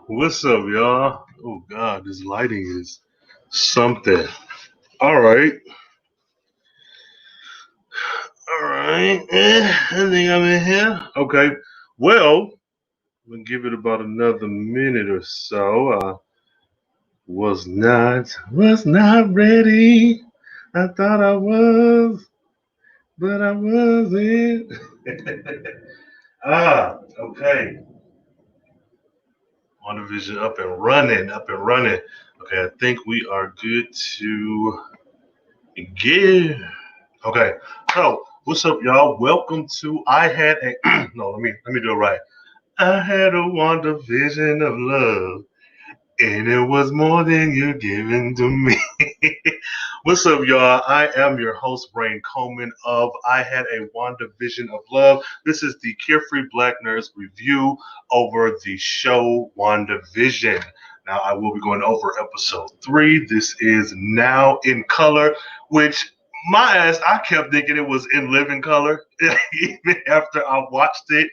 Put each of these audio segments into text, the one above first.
What's up, y'all? Oh God, this lighting is something. All right, I think I'm in here. Okay, well, we'll give it about another minute or so. Was not ready. I thought I was, but I wasn't. Okay. WandaVision up and running, up and running. Okay, I think we are good to begin. Okay, so what's up, y'all? Welcome to I had a no. Let me do it right. I had a Wanda vision of love, and it was more than you're giving to me. What's up, y'all? I am your host, Rhayne Coleman of I Had a Wanda Vision of Love. This is the Carefree Black Nerds review over the show Wanda Vision. Now, I will be going over episode 3. This is now in color, which my ass, I kept thinking it was in living color even after I watched it.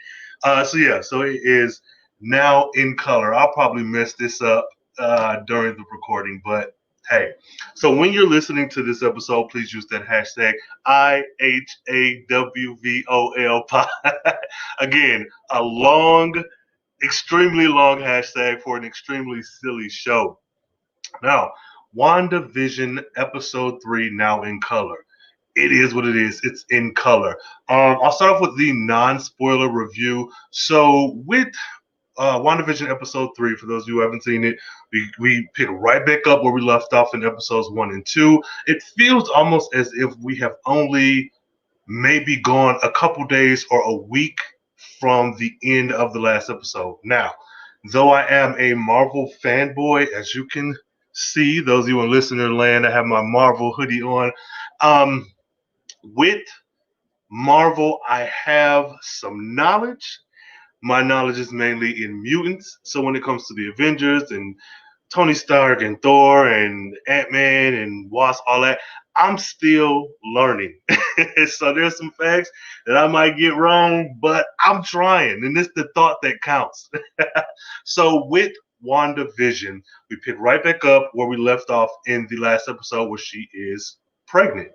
So it is now in color. I'll probably mess this up during the recording, but hey. So when you're listening to this episode, please use that hashtag IHAWVOL. Again, a long, extremely long hashtag for an extremely silly show. Now, WandaVision episode 3 now in color. It is what it is. It's in color. I'll start off with the non-spoiler review. So with WandaVision episode 3, for those of you who haven't seen it, we pick right back up where we left off in episodes 1 and 2. It feels almost as if we have only maybe gone a couple days or a week from the end of the last episode. Now, though I am a Marvel fanboy, as you can see, those of you in listener land, I have my Marvel hoodie on. With Marvel, I have some knowledge. My knowledge is mainly in mutants. So when it comes to the Avengers and Tony Stark and Thor and Ant-Man and Wasp, all that, I'm still learning. So there's some facts that I might get wrong, but I'm trying. And it's the thought that counts. So with WandaVision, we pick right back up where we left off in the last episode where she is pregnant.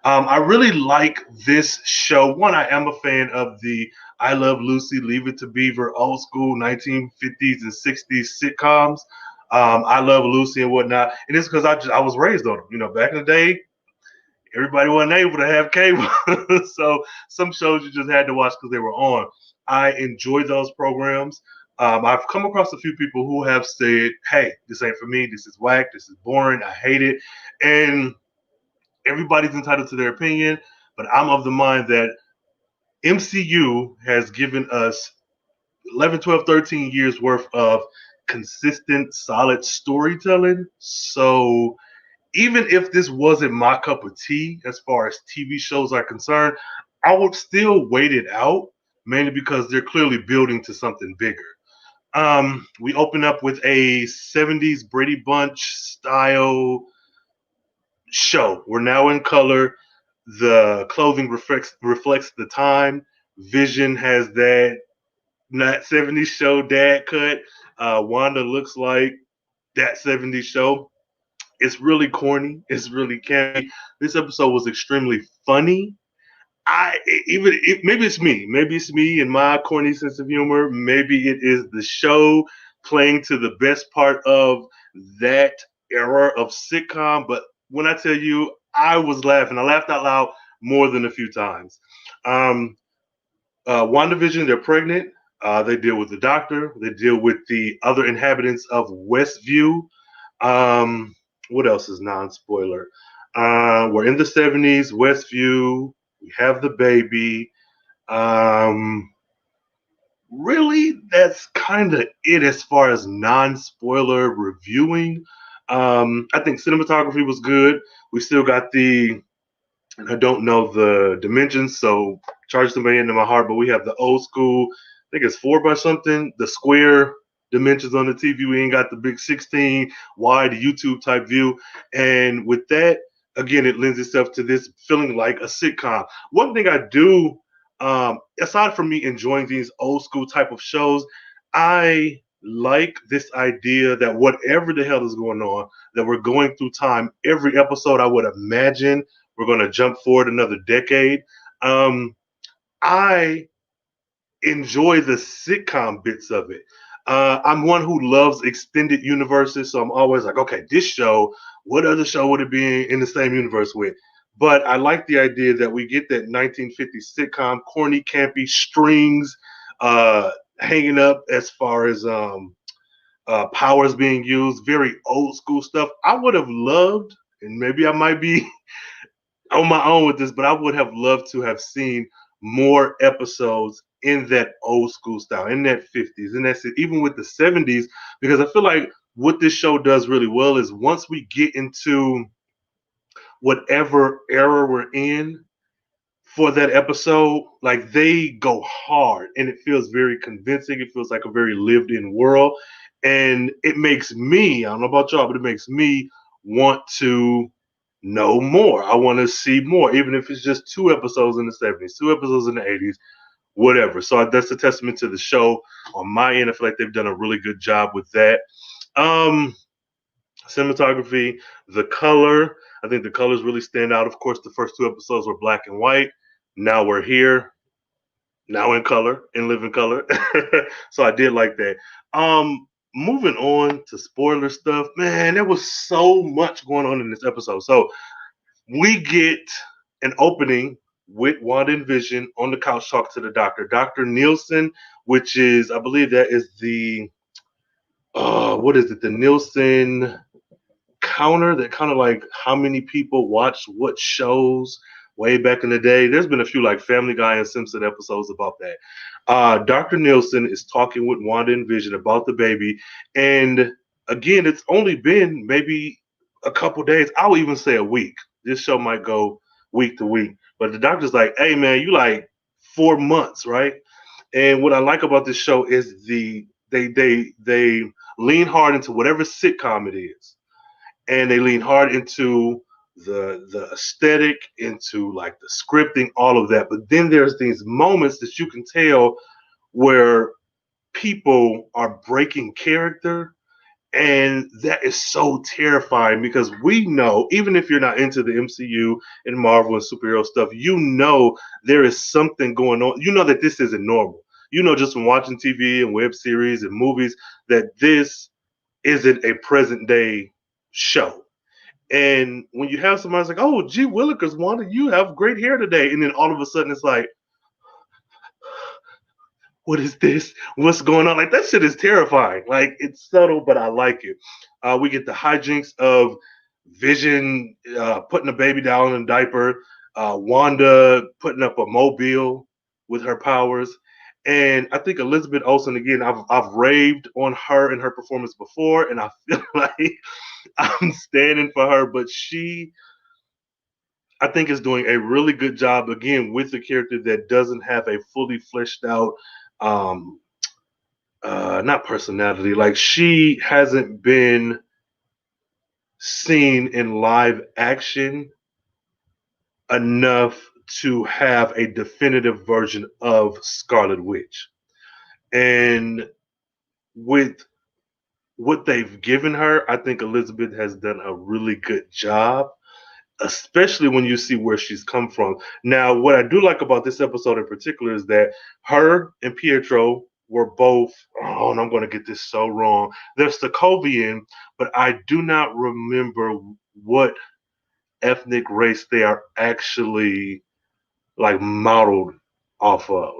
I really like this show. One, I am a fan of the I Love Lucy, Leave It to Beaver, old school 1950s and 60s sitcoms. I Love Lucy and whatnot, and it's because I was raised on them. You know, back in the day, everybody wasn't able to have cable, so some shows you just had to watch because they were on. I enjoy those programs. I've come across a few people who have said, "Hey, this ain't for me. This is whack. This is boring. I hate it," and everybody's entitled to their opinion. But I'm of the mind that MCU has given us 11, 12, 13 years worth of consistent, solid storytelling. So even if this wasn't my cup of tea as far as TV shows are concerned, I would still wait it out, mainly because they're clearly building to something bigger. We open up with a 70s Brady Bunch style show. We're now in color. The clothing reflects the time. Vision has that not 70s show dad cut. Wanda looks like that 70s show. It's really corny. It's really campy. This episode was extremely funny. Maybe it's me. Maybe it's me and my corny sense of humor. Maybe it is the show playing to the best part of that era of sitcom. But when I tell you, I was laughing. I laughed out loud more than a few times. WandaVision, they're pregnant. They deal with the doctor. They deal with the other inhabitants of Westview. What else is non-spoiler? We're in the 70s, Westview. We have the baby. Really, that's kind of it as far as non-spoiler reviewing. I think cinematography was good. We still got I don't know the dimensions, so charge somebody into my heart, but we have the old school, I think it's 4 by something, the square dimensions on the TV. We ain't got the big 16 wide YouTube type view. And with that, again, it lends itself to this feeling like a sitcom. One thing I do Aside from me enjoying these old school type of shows, I like this idea that whatever the hell is going on, that we're going through time. Every episode, I would imagine we're going to jump forward another decade. I enjoy the sitcom bits of it. I'm one who loves extended universes, so I'm always like, okay, this show, what other show would it be in the same universe with? But I like the idea that we get that 1950s sitcom, corny, campy strings uh, hanging up as far as powers being used, very old school stuff. I would have loved, and maybe I might be on my own with this, but I would have loved to have seen more episodes in that old school style, in that 50s, and that's it, even with the 70s, because I feel like what this show does really well is once we get into whatever era we're in for that episode, like they go hard and it feels very convincing. It feels like a very lived in world. And it makes me, I don't know about y'all, but it makes me want to know more. I want to see more, even if it's just 2 episodes in the 70s, 2 episodes in the 80s, whatever. So that's a testament to the show. On my end, I feel like they've done a really good job with that. Um, Cinematography, the color, I think the colors really stand out. Of course, the first 2 episodes were black and white. Now we're here, now in color, in living color. So I did like that. Moving on to spoiler stuff, man, there was so much going on in this episode. So we get an opening with Wanda and Vision on the couch talking to the doctor, Dr. Nielsen, which is, I believe that is the, what is it, the Nielsen counter that kind of like how many people watch what shows way back in the day. There's been a few like Family Guy and Simpson episodes about that. Dr. Nielsen is talking with Wanda and Vision about the baby. And again, it's only been maybe a couple days. I would even say a week. This show might go week to week. But the doctor's like, hey, man, you like 4 months, right? And what I like about this show is they lean hard into whatever sitcom it is, and they lean hard into the aesthetic, into like the scripting, all of that. But then there's these moments that you can tell where people are breaking character, and that is so terrifying because we know, even if you're not into the MCU and Marvel and superhero stuff, you know there is something going on. You know that this isn't normal. You know, just from watching TV and web series and movies, that this isn't a present day show. And when you have somebody like, oh, gee Willikers, Wanda, you have great hair today. And then all of a sudden it's like, what is this? What's going on? Like, that shit is terrifying. Like, it's subtle, but I like it. We get the hijinks of Vision putting a baby down in a diaper, Wanda putting up a mobile with her powers. And I think Elizabeth Olsen, again, I've raved on her and her performance before, and I feel like I'm standing for her, but she, I think, is doing a really good job again with the character that doesn't have a fully fleshed out, um, not personality. Like, she hasn't been seen in live action enough to have a definitive version of Scarlet Witch. And with what they've given her, I think Elizabeth has done a really good job, especially when you see where she's come from. Now, what I do like about this episode in particular is that her and Pietro were both, oh, and I'm going to get this so wrong. They're Sokovian, but I do not remember what ethnic race they are actually like modeled off of.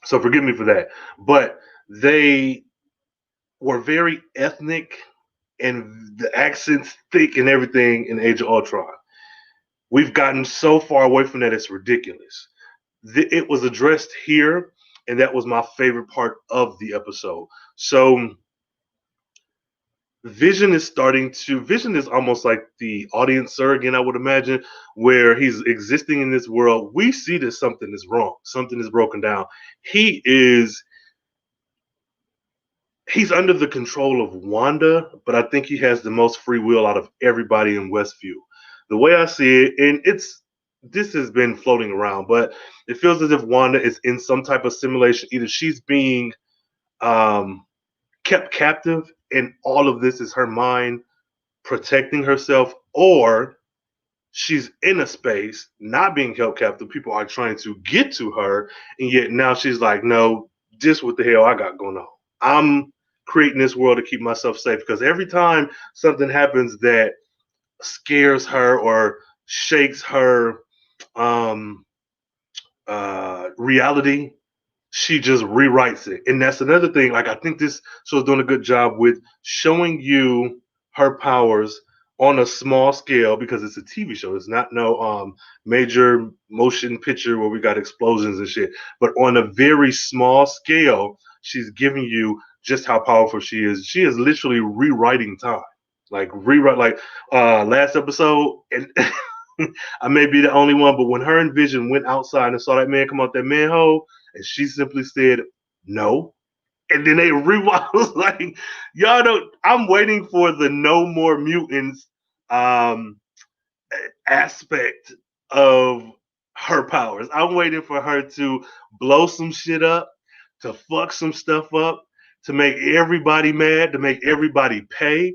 So forgive me for that. But they were very ethnic and the accents thick and everything in Age of Ultron. We've gotten so far away from that, it's ridiculous. It was addressed here, and that was my favorite part of the episode. So Vision is almost like the audience surrogate, I would imagine, where he's existing in this world. We see that something is wrong, something is broken down. He's under the control of Wanda, but I think he has the most free will out of everybody in Westview. The way I see it, and it's this has been floating around, but it feels as if Wanda is in some type of simulation. Either she's being um, kept captive, and all of this is her mind protecting herself, or she's in a space not being held captive. People are trying to get to her, and yet now she's like, no, just what the hell I got going on. I'm creating this world to keep myself safe, because every time something happens that scares her or shakes her um, reality, she just rewrites it. And that's another thing. Like, I think this show's doing a good job with showing you her powers on a small scale, because it's a TV show. It's not no major motion picture where we got explosions and shit. But on a very small scale, she's giving you just how powerful she is. She is literally rewriting time. Like rewrite, like last episode, and I may be the only one, but when her and Vision went outside and saw that man come out that manhole, and she simply said no, and then they rewind. I was like, y'all don't. I'm waiting for the no more mutants um, aspect of her powers. I'm waiting for her to blow some shit up, to fuck some stuff up, to make everybody mad, to make everybody pay.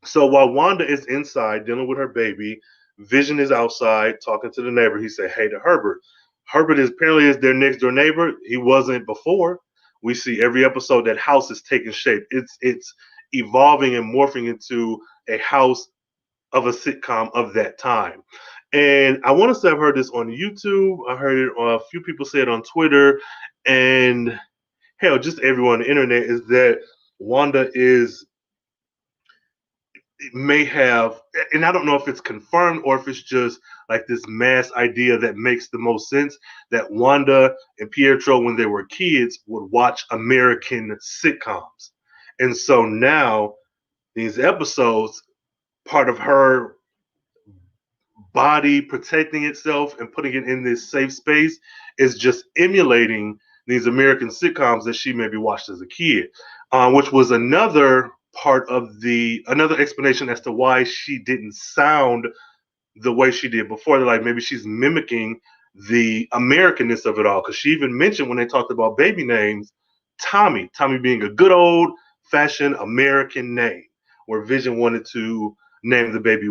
So while Wanda is inside dealing with her baby, Vision is outside talking to the neighbor. He said, "Hey to Herbert." Herbert is apparently is their next door neighbor. He wasn't before. We see every episode that house is taking shape. It's evolving and morphing into a house of a sitcom of that time. And I want to say I've heard this on YouTube. I heard it. A few people say it on Twitter, and hell, just everyone on the internet is that Wanda is may have, and I don't know if it's confirmed or if it's just like this mass idea that makes the most sense, that Wanda and Pietro, when they were kids, would watch American sitcoms. And so now these episodes, part of her body protecting itself and putting it in this safe space, is just emulating these American sitcoms that she maybe watched as a kid, which was another part of the another explanation as to why she didn't sound the way she did before. They're like, maybe she's mimicking the Americanness of it all, because she even mentioned when they talked about baby names, Tommy being a good old fashioned American name, where Vision wanted to name the baby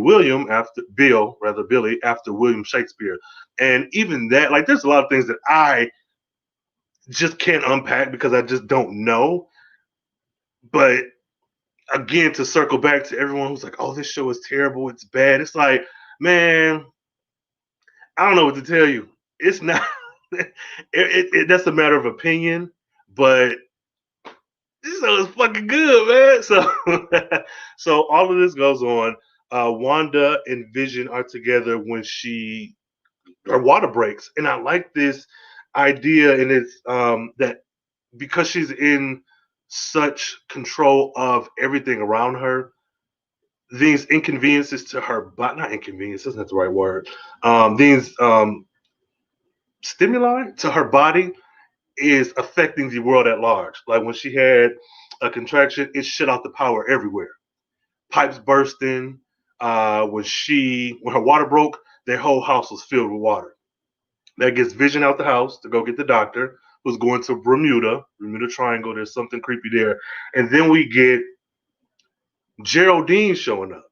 Billy after William Shakespeare. And even that, like, there's a lot of things that I just can't unpack because I just don't know. But again, to circle back to everyone who's like, "Oh, this show is terrible, it's bad," it's like, man, I don't know what to tell you. It's not. That's a matter of opinion, but this show is fucking good, man. So, so all of this goes on. Wanda and Vision are together when her water breaks, and I like this idea, and it's that because she's in such control of everything around her, these inconveniences to her, but not inconvenience, that's not the right word. These stimuli to her body is affecting the world at large. Like when she had a contraction, it shut out the power everywhere. Pipes bursting. When her water broke, their whole house was filled with water. That gets Vision out the house to go get the doctor, who's going to Bermuda Triangle. There's something creepy there. And then we get Geraldine showing up.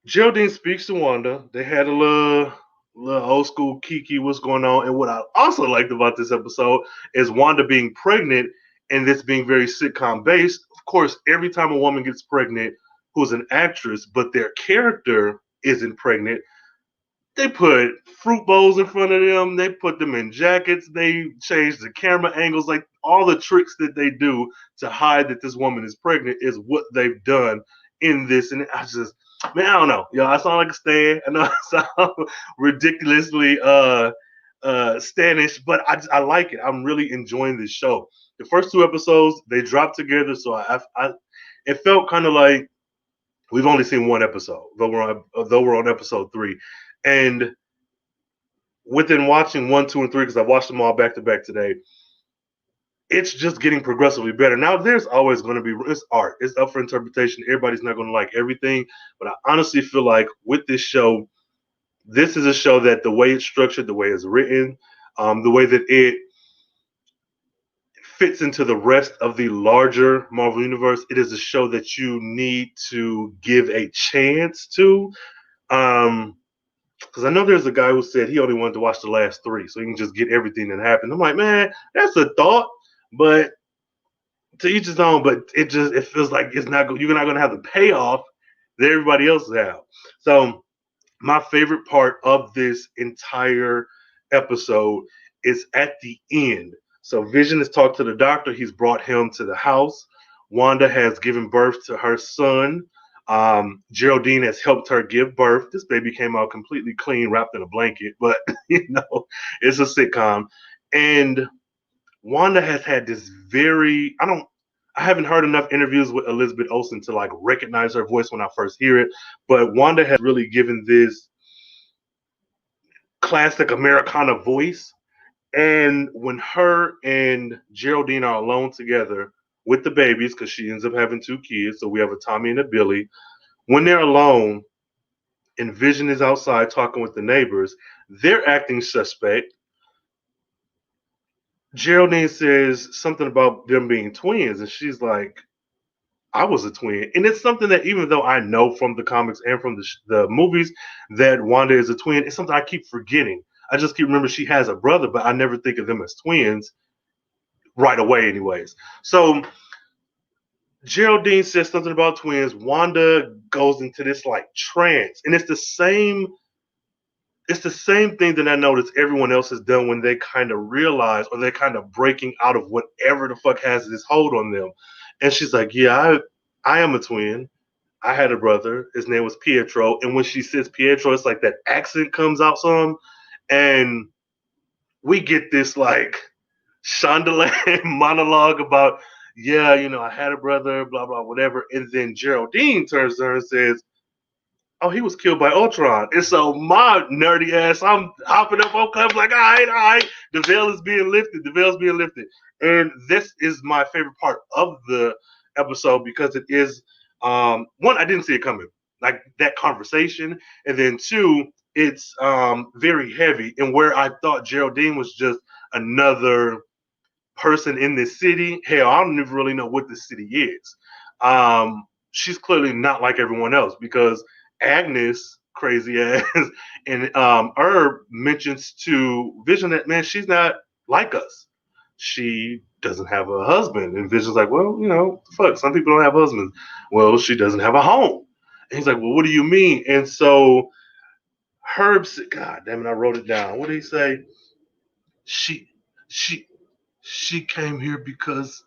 Geraldine speaks to Wanda. They had a little old school Kiki, what's going on. And what I also liked about this episode is Wanda being pregnant and this being very sitcom based. Of course, every time a woman gets pregnant who's an actress, but their character isn't pregnant, they put fruit bowls in front of them. They put them in jackets. They change the camera angles. Like all the tricks that they do to hide that this woman is pregnant is what they've done in this. And I just, man, I don't know. Yo, I sound like a stan. I know I sound ridiculously Stanish, but I like it. I'm really enjoying this show. The first two episodes, they dropped together. So it felt kind of like we've only seen one episode, though we're on episode 3. And within watching 1, 2, and 3, because I watched them all back to back today, it's just getting progressively better. Now, there's always going to be, it's art. It's up for interpretation. Everybody's not going to like everything. But I honestly feel like with this show, This is a show that the way it's structured, the way it's written, the way that it fits into the rest of the larger Marvel universe, it is a show that you need to give a chance to. Because I know there's a guy who said he only wanted to watch the last three so he can just get everything that happened. I'm like, man, that's a thought, but to each his own. But it feels like you're not going to have the payoff that everybody else have. So my favorite part of this entire episode is at the end. So Vision has talked to the doctor. He's brought him to the house. Wanda has given birth to her son. Geraldine has helped her give birth. This baby came out completely clean, wrapped in a blanket, but it's a sitcom. And Wanda has had this I haven't heard enough interviews with Elizabeth Olsen to like recognize her voice when I first hear it, but Wanda has really given this classic Americana voice. And when her and Geraldine are alone together with the babies, because she ends up having two kids, so we have a Tommy and a Billy. When they're alone and Vision is outside talking with the neighbors, they're acting suspect. Geraldine says something about them being twins, and she's like, I was a twin. And it's something that even though I know from the comics and from the movies that Wanda is a twin, it's something I keep forgetting. I just keep remembering she has a brother, but I never think of them as twins right away anyways. So Geraldine says something about twins. Wanda goes into this like trance. And it's the same thing that I notice everyone else has done when they kind of realize or they're kind of breaking out of whatever the fuck has this hold on them. And she's like, yeah, I am a twin. I had a brother. His name was Pietro. And when she says Pietro, it's like that accent comes out some. And we get this like Shondaland monologue about, yeah, I had a brother, blah, blah, whatever. And then Geraldine turns to her and says, oh, he was killed by Ultron. And so my nerdy ass, I'm hopping up on clubs like, all right. The veil is being lifted. The veil's being lifted. And this is my favorite part of the episode because it is, one, I didn't see it coming. Like that conversation. And then two, it's very heavy. And where I thought Geraldine was just another person in this city, hell, I don't even really know what this city is. She's clearly not like everyone else because Agnes, crazy ass, and Herb mentions to Vision that, man, she's not like us. She doesn't have a husband. And Vision's like, well, fuck, some people don't have husbands. Well, she doesn't have a home. And he's like, well, what do you mean? And so Herb said, God damn it, I wrote it down. What did he say? She came here because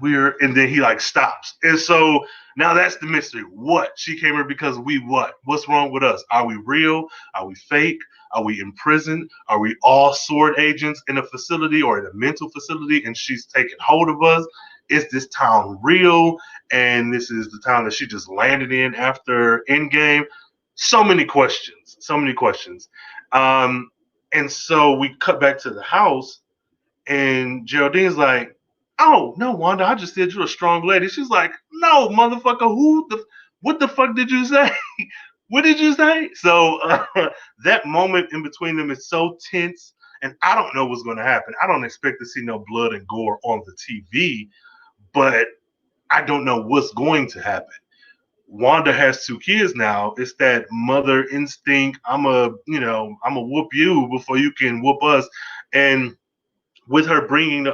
we're, and then he like stops. And so now that's the mystery. What? She came here because we what? What's wrong with us? Are we real? Are we fake? Are we in prison? Are we all sword agents in a facility or in a mental facility and she's taking hold of us? Is this town real? And this is the town that she just landed in after Endgame. So many questions. And so we cut back to the house and Geraldine's like, oh, no, Wanda, I just said you're a strong lady. She's like, no, motherfucker, what the fuck did you say? What did you say? So that moment in between them is so tense, and I don't know what's going to happen. I don't expect to see no blood and gore on the TV, but I don't know what's going to happen. Wanda has two kids now. It's that mother instinct. I'm a whoop you before you can whoop us. And with her being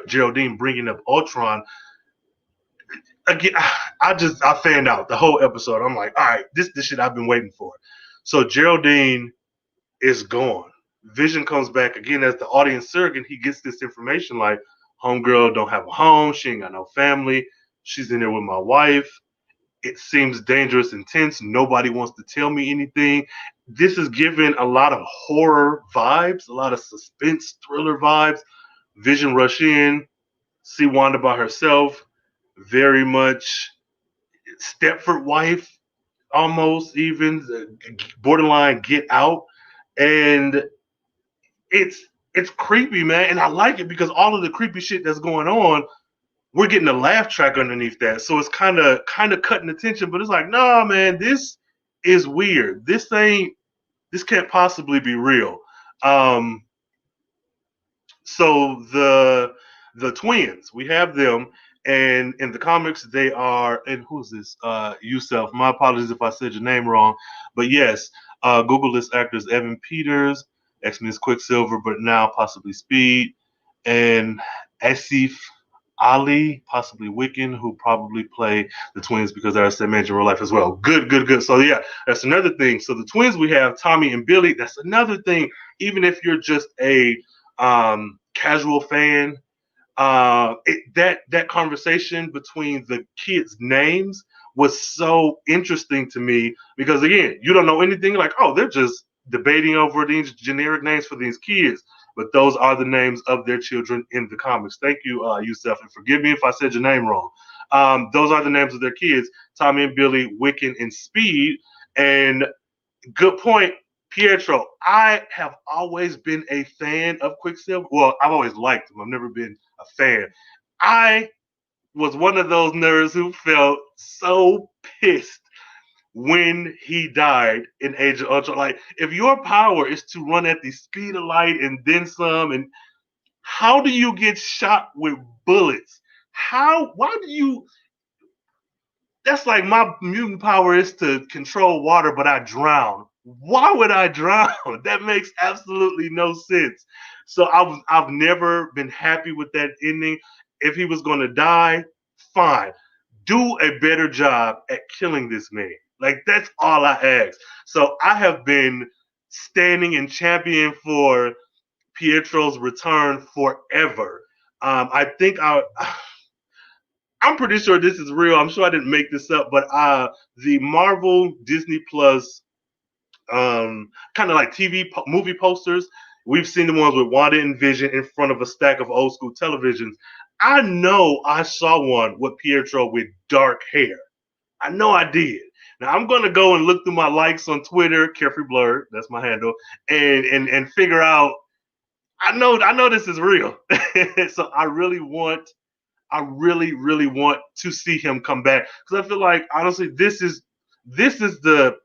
Geraldine bringing up Ultron, again, I fanned out the whole episode. I'm like, all right, this shit I've been waiting for. So Geraldine is gone. Vision comes back again as the audience surrogate. He gets this information like, homegirl don't have a home. She ain't got no family. She's in there with my wife. It seems dangerous, intense. Nobody wants to tell me anything. This is giving a lot of horror vibes, a lot of suspense thriller vibes. Vision rush in, see Wanda by herself, very much Stepford wife, almost even borderline Get Out, and it's creepy, man. And I like it because all of the creepy shit that's going on, we're getting a laugh track underneath that, so it's kind of cutting attention. But it's like, nah, man, this is weird. This can't possibly be real. So the twins, we have them, and in the comics they are. And who's this? Yusef. My apologies if I said your name wrong, but yes, Google list actors Evan Peters, X-Men's Quicksilver, but now possibly Speed, and Asif Ali, possibly Wiccan, who probably play the twins because they're the same age in real life as well. Good, good, good. So yeah, that's another thing. So the twins, we have Tommy and Billy. That's another thing. Even if you're just a casual fan, that conversation between the kids' names was so interesting to me because again, you don't know anything. Like, oh, they're just debating over these generic names for these kids, but those are the names of their children in the comics. Thank you, Yusef, and forgive me if I said your name wrong. Those are the names of their kids: Tommy and Billy, Wiccan, and Speed. And good point, Pietro. I have always been a fan of Quicksilver. Well, I've always liked him. I've never been a fan. I was one of those nerds who felt so pissed when he died in Age of Ultron. Like, if your power is to run at the speed of light and then some, and how do you get shot with bullets? Why do you? That's like my mutant power is to control water, but I drown. Why would I drown? That makes absolutely no sense. So I've never been happy with that ending. If he was going to die, fine. Do a better job at killing this man. Like, that's all I ask. So I have been standing and championing for Pietro's return forever. I think I'm pretty sure this is real. I'm sure I didn't make this up, but the Marvel Disney Plus kind of like movie posters, we've seen the ones with Wanda and Vision in front of a stack of old school televisions. I know I saw one with Pietro with dark hair. I know I did. Now I'm gonna go and look through my likes on Twitter, CarefreeBlackNerd, that's my handle, and figure out. I know this is real. So I really, really want to see him come back because I feel like honestly, this is the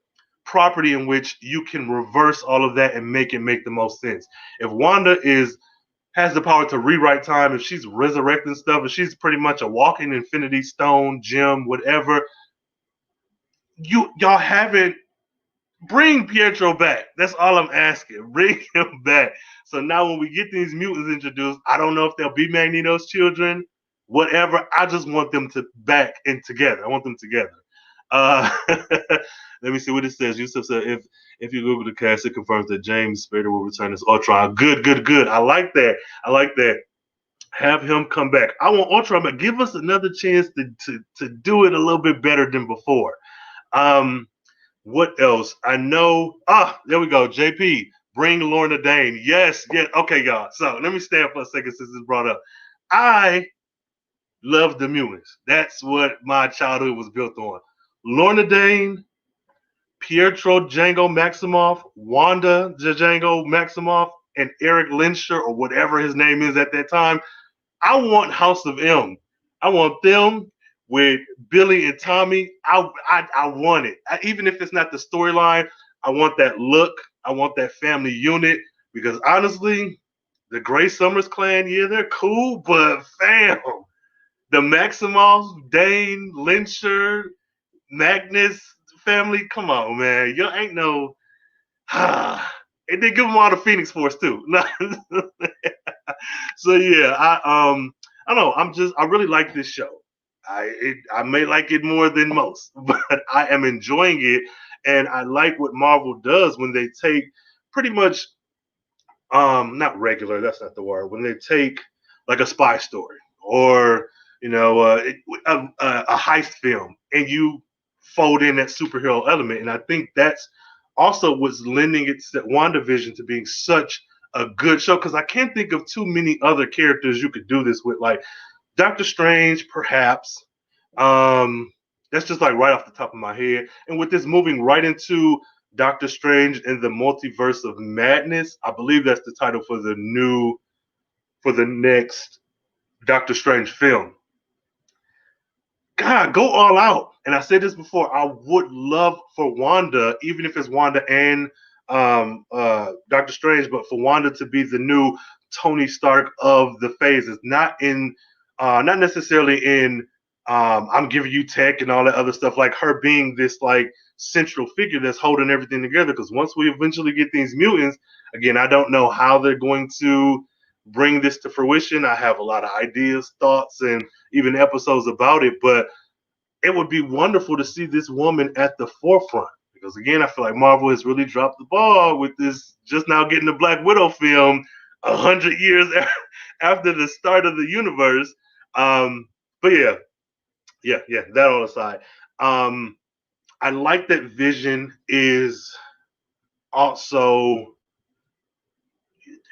property in which you can reverse all of that and make the most sense. If Wanda has the power to rewrite time, if she's resurrecting stuff, if she's pretty much a walking Infinity Stone, gem, whatever, y'all haven't. Bring Pietro back. That's all I'm asking. Bring him back. So now when we get these mutants introduced, I don't know if they'll be Magneto's children, whatever. I just want them to back and together. I want them together. Let me see what it says. Yusuf said, if you Google the cast, it confirms that James Spader will return as Ultron. Good, good, good. I like that. Have him come back. I want Ultron back. Give us another chance to do it a little bit better than before. What else? I know. There we go. JP, bring Lorna Dane. Yes. Okay, y'all. So let me stand for a second since it's brought up. I love the mutants. That's what my childhood was built on. Lorna Dane, Pietro Django Maximoff, Wanda Django Maximoff, and Eric Lensher, or whatever his name is at that time. I want House of M. I want them with Billy and Tommy. I want it. Even if it's not the storyline, I want that look. I want that family unit because honestly, the Grey Summers clan, yeah, they're cool, but fam, the Maximoffs, Dane, Lyncher, Magnus family, come on, man. You ain't no. And they give them all the Phoenix Force too. So yeah, I don't know. I really like this show. I may like it more than most, but I am enjoying it, and I like what Marvel does when they take pretty much not regular. That's not the word. When they take like a spy story or a heist film, and you fold in that superhero element, and I think that's also what's lending it to WandaVision to being such a good show because I can't think of too many other characters you could do this with, like Doctor Strange, perhaps. That's just like right off the top of my head. And with this moving right into Doctor Strange and the Multiverse of Madness, I believe that's the title for the next Doctor Strange film. God, go all out. and I said this before, I would love for Wanda, even if it's Wanda and Doctor Strange, but for Wanda to be the new Tony Stark of the phases, not necessarily in I'm giving you tech and all that other stuff, like her being this like central figure that's holding everything together. Because once we eventually get these mutants, again, I don't know how they're going to bring this to fruition. I have a lot of ideas, thoughts, and even episodes about it, but it would be wonderful to see this woman at the forefront. Because again, I feel like Marvel has really dropped the ball with this, just now getting the Black Widow film 100 years after the start of the universe. But yeah, that all aside. I like that Vision is also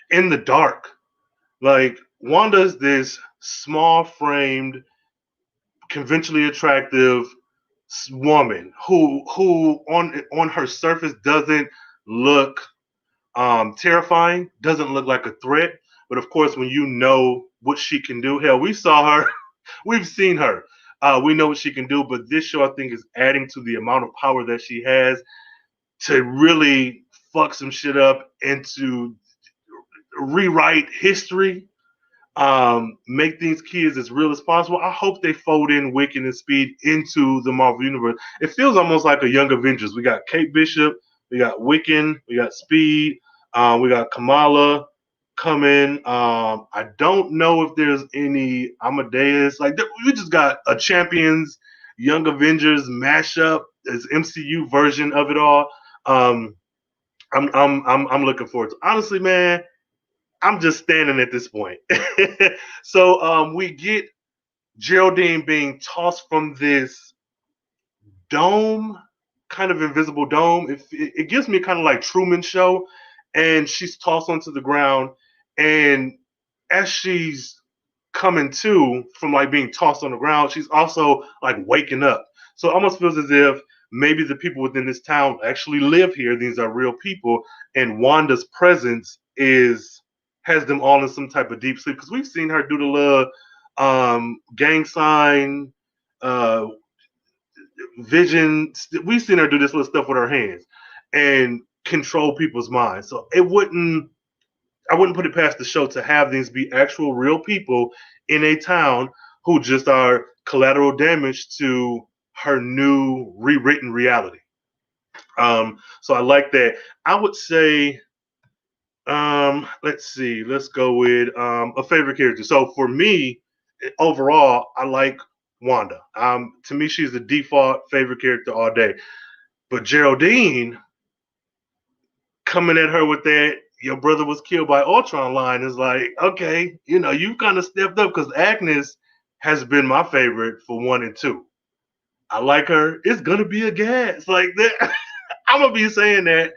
in the dark. Like, Wanda's this small framed, conventionally attractive woman who on her surface doesn't look terrifying, doesn't look like a threat. But of course, when you know what she can do, hell, we saw her, we've seen her. We know what she can do, but this show, I think, is adding to the amount of power that she has to really fuck some shit up and to rewrite history, make these kids as real as possible. I hope they fold in Wiccan and Speed into the Marvel Universe. It feels almost like a Young Avengers. We got Kate Bishop, we got Wiccan, we got Speed, we got Kamala coming. I don't know if there's any Amadeus. Like, we just got a Champions Young Avengers mashup as MCU version of it all. I'm looking forward to. Honestly, man, I'm just standing at this point. So we get Geraldine being tossed from this dome, kind of invisible dome. It gives me kind of like Truman Show, and she's tossed onto the ground. And as she's coming to from like being tossed on the ground, she's also like waking up. So it almost feels as if maybe the people within this town actually live here. These are real people, and Wanda's presence has them all in some type of deep sleep, because we've seen her do the little gang sign, uh, vision. We've seen her do this little stuff with her hands and control people's minds. So I wouldn't put it past the show to have these be actual real people in a town who just are collateral damage to her new rewritten reality. So I like that. I would say, let's see, let's go with a favorite character. So for me, overall, I like Wanda. To me, she's the default favorite character all day. But Geraldine coming at her with that "your brother was killed by Ultron" line is like, okay, you've kind of stepped up, because Agnes has been my favorite for 1 and 2. I like her. It's gonna be a gas like that. I'm gonna be saying that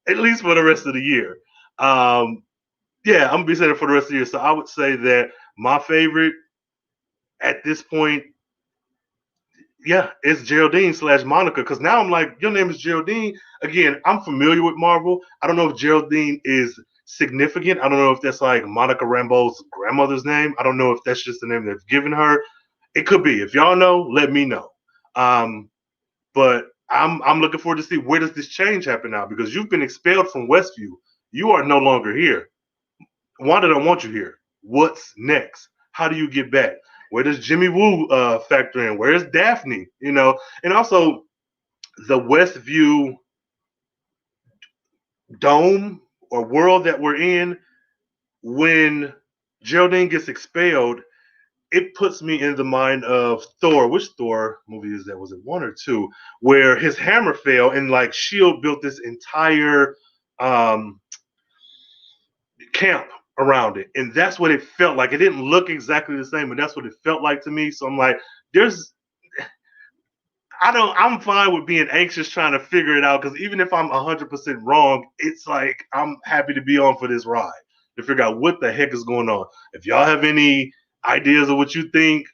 at least for the rest of the year. Yeah, I'm gonna be saying it for the rest of the year. So I would say that my favorite at this point, yeah, it's Geraldine / Monica. Because now I'm like, your name is Geraldine. Again, I'm familiar with Marvel. I don't know if Geraldine is significant. I don't know if that's like Monica Rambeau's grandmother's name. I don't know if that's just the name they've given her. It could be. If y'all know, let me know. But I'm looking forward to see, where does this change happen now? Because you've been expelled from Westview. You are no longer here. Wanda don't want you here. What's next? How do you get back? Where does Jimmy Woo factor in? Where's Daphne? And also the Westview dome or world that we're in. When Geraldine gets expelled, it puts me in the mind of Thor. Which Thor movie is that? Was it 1 or 2? Where his hammer fell and like Shield built this entire camp around it, and that's what it felt like. It didn't look exactly the same, but that's what it felt like to me. So I'm like, I'm fine with being anxious trying to figure it out, because even if I'm 100% wrong, it's like I'm happy to be on for this ride to figure out what the heck is going on. If y'all have any ideas of what you think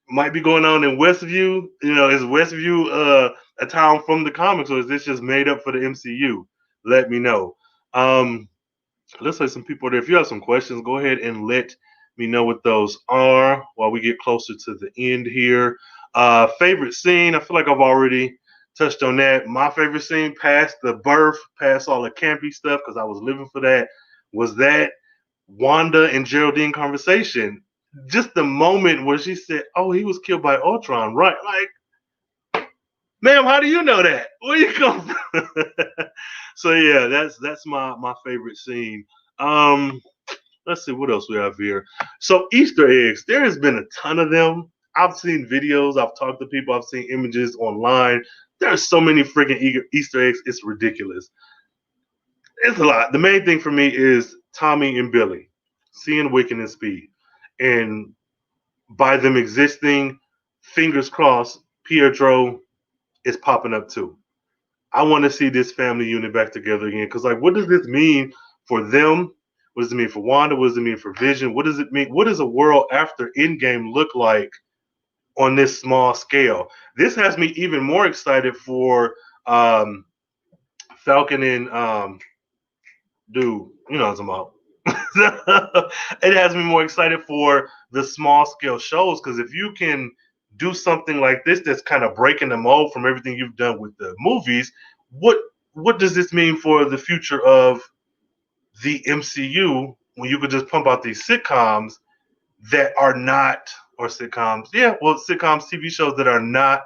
might be going on in Westview, is Westview a town from the comics, or is this just made up for the MCU? Let me know. Let's say some people there. If you have some questions, go ahead and let me know what those are while we get closer to the end here. Favorite scene, I feel like I've already touched on that. My favorite scene, past the birth, past all the campy stuff, because I was living for that, was that Wanda and Geraldine conversation. Just the moment where she said, "Oh, he was killed by Ultron," right? Like, ma'am, how do you know that? Where you come from? So yeah, that's my favorite scene. Um, let's see what else we have here. So Easter eggs, there has been a ton of them. I've seen videos, I've talked to people, I've seen images online. There's so many freaking Easter eggs, it's ridiculous. It's a lot. The main thing for me is Tommy and Billy, seeing Wiccan and Speed. And by them existing, fingers crossed, Pietro is popping up too. I want to see this family unit back together again. Because, like, what does this mean for them? What does it mean for Wanda? What does it mean for Vision? What does it mean? What does a world after Endgame look like on this small scale? This has me even more excited for Falcon and dude, you know what I'm talking about. It has me more excited for the small scale shows because if you can do something like this that's kind of breaking the mold from everything you've done with the movies, what does this mean for the future of the MCU when you could just pump out these sitcoms that are not or sitcoms, yeah, well, sitcoms, TV shows that are not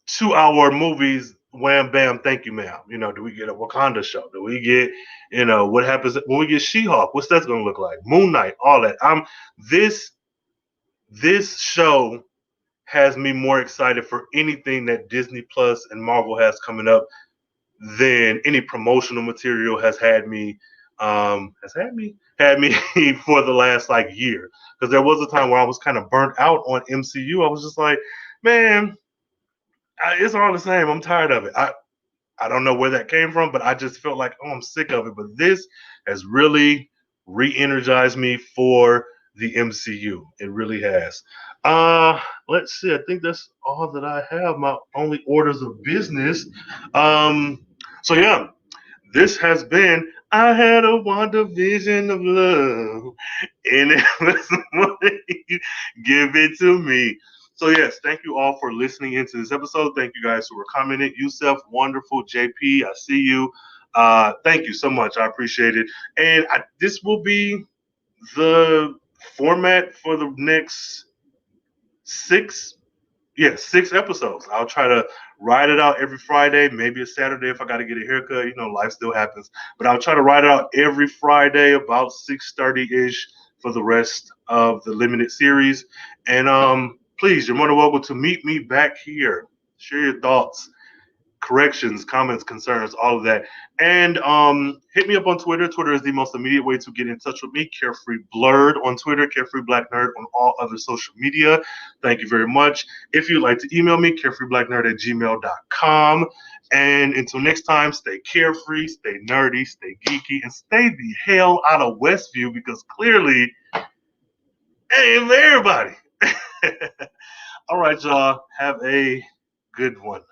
2 hour movies, wham bam, thank you, ma'am. You know, do we get a Wakanda show? Do we get, you know, what happens when we get She-Hulk? What's that gonna look like? Moon Knight, all that. This this show has me more excited for anything that Disney Plus and Marvel has coming up than any promotional material has had me for the last like year. Because there was a time where I was kind of burnt out on MCU. I was just like, man, it's all the same. I'm tired of it. I don't know where that came from, but I just felt like, oh, I'm sick of it. But this has really re-energized me for the MCU. It really has. Let's see. I think that's all that I have. My only orders of business. So yeah, this has been I had a WandaVision of love, and it was give it to me. So yes, thank you all for listening into this episode. Thank you guys who were commenting. Yusef, wonderful. JP, I see you. Thank you so much. I appreciate it. And this will be the format for the next six 6 episodes. I'll try to ride it out every Friday, maybe a Saturday if I got to get a haircut. You know, life still happens. But I'll try to ride it out every Friday about 6:30-ish for the rest of the limited series. And please, you're more than welcome to meet me back here. Share your thoughts, corrections, comments, concerns, all of that. And hit me up on Twitter. Twitter is the most immediate way to get in touch with me. Carefree Blurred on Twitter, CarefreeBlackNerd on all other social media. Thank you very much. If you'd like to email me, carefreeblacknerd@gmail.com. And until next time, stay carefree, stay nerdy, stay geeky, and stay the hell out of Westview because clearly, hey, everybody. All right, y'all. Have a good one.